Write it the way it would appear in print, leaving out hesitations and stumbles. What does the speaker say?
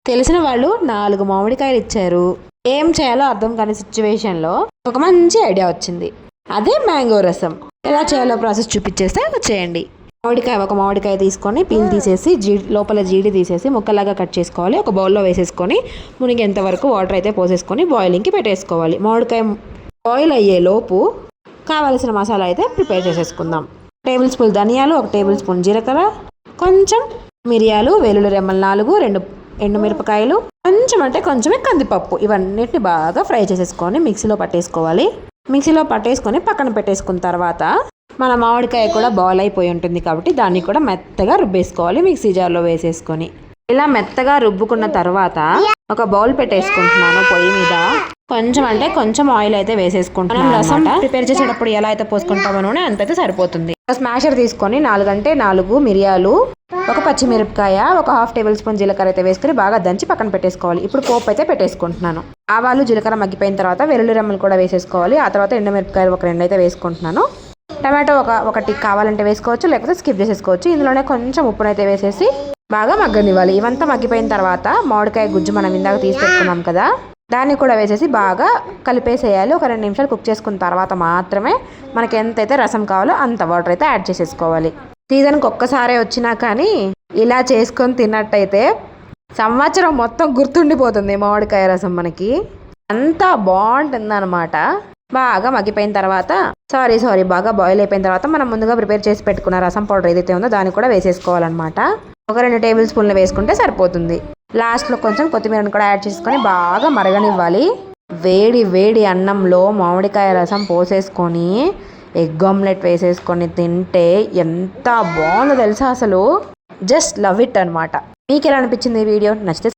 తెలిసిన వాళ్ళు 4 మామిడికాయలు ఇచ్చారు. ఏం చేయాలో అర్థం కాని సిచ్యువేషన్లో ఒక మంచి ఐడియా వచ్చింది. అదే మ్యాంగో రసం. ఎలా చేయాలో ప్రాసెస్ చూపించేస్తే చేయండి. ఒక మామిడికాయ తీసుకొని పీల్ తీసేసి లోపల జీడి తీసేసి ముక్కలాగా కట్ చేసుకోవాలి. ఒక బౌల్లో వేసేసుకొని మునిగేంత వరకు వాటర్ అయితే పోసేసుకొని బాయిలింగ్కి పెట్టేసుకోవాలి. మామిడికాయ బాయిల్ అయ్యే లోపు కావలసిన మసాలా అయితే ప్రిపేర్ చేసేసుకుందాం. 1 టేబుల్ స్పూన్ ధనియాలు, 1 టేబుల్ స్పూన్ జీలకర్ర, కొంచెం మిరియాలు, వెల్లుల్లి రెమ్మలు 4, 2 ఎండుమిరపకాయలు, కొంచెమే కందిపప్పు. ఇవన్నిటిని బాగా ఫ్రై చేసేసుకొని మిక్సీలో పట్టేసుకొని పక్కన పెట్టేసుకున్న తర్వాత మన మామిడికాయ కూడా బాయిల్ అయిపోయి ఉంటుంది కాబట్టి దాన్ని కూడా మెత్తగా రుబ్బేసుకోవాలి. మిక్సీ జార్లో వేసేసుకొని ఇలా మెత్తగా రుబ్బుకున్న తర్వాత ఒక బౌల్ పెట్టేసుకుంటున్నాను పొయ్యి మీద. కొంచెం ఆయిల్ అయితే వేసేసుకుంటున్నాను. రసం ప్రిపేర్ చేసేటప్పుడు ఎలా అయితే పోసుకుంటామో నూనె అంతైతే సరిపోతుంది. స్మాషర్ తీసుకొని 4 మిరియాలు, 1 పచ్చిమిరపకాయ, 1/2 టేబుల్ స్పూన్ జీలకర్ర అయితే వేసుకుని బాగా దంచి పక్కన పెట్టేసుకోవాలి. ఇప్పుడు పోపు అయితే పెట్టేసుకుంటున్నాను. ఆవాలు, జీలకర్ర మగ్గిపోయిన తర్వాత వెల్లుల్లి రెమ్మలు కూడా వేసేసుకోవాలి. ఆ తర్వాత ఎండుమిరపకాయలు 2 అయితే వేసుకుంటున్నాను. టమాటో ఒకటి కావాలంటే వేసుకోవచ్చు, లేకపోతే స్కిప్ చేసేసుకోవచ్చు. ఇందులోనే కొంచెం ఉప్పునైతే వేసేసి బాగా మగ్గనివ్వాలి. ఇవంతా మగ్గిపోయిన తర్వాత మామిడికాయ గుజ్జు మనం ఇందాక తీసి పెట్టుకున్నాం కదా, దాన్ని కూడా వేసేసి బాగా కలిపేసేయాలి. ఒక 2 నిమిషాలు కుక్ చేసుకున్న తర్వాత మాత్రమే మనకి ఎంతైతే రసం కావాలో అంత వాటర్ అయితే యాడ్ చేసేసుకోవాలి. సీజన్కి ఒక్కసారే వచ్చినా కానీ ఇలా చేసుకొని తిన్నట్టయితే సంవత్సరం మొత్తం గుర్తుండిపోతుంది మామిడికాయ రసం మనకి. అంతా బాగుంటుంది అనమాట. బాగా మగ్గిపోయిన తర్వాత బాగా బాయిల్ అయిపోయిన తర్వాత మనం ముందుగా ప్రిపేర్ చేసి పెట్టుకున్న రసం పౌడర్ ఏదైతే ఉందో దాన్ని కూడా వేసేసుకోవాలన్నమాట. ఒక 2 టేబుల్ స్పూన్లు వేసుకుంటే సరిపోతుంది. లాస్ట్లో కొంచెం కొత్తిమీరను కూడా యాడ్ చేసుకొని బాగా మరగనివ్వాలి. వేడి అన్నంలో మామిడికాయ రసం పోసేసుకొని ఎగ్ ఆమ్లెట్ వేసేసుకొని తింటే ఎంత బాగుందో తెలుసా అసలు. జస్ట్ లవ్ ఇట్ అనమాట. మీకు ఎలా అనిపించింది ఈ వీడియో? నచ్చితే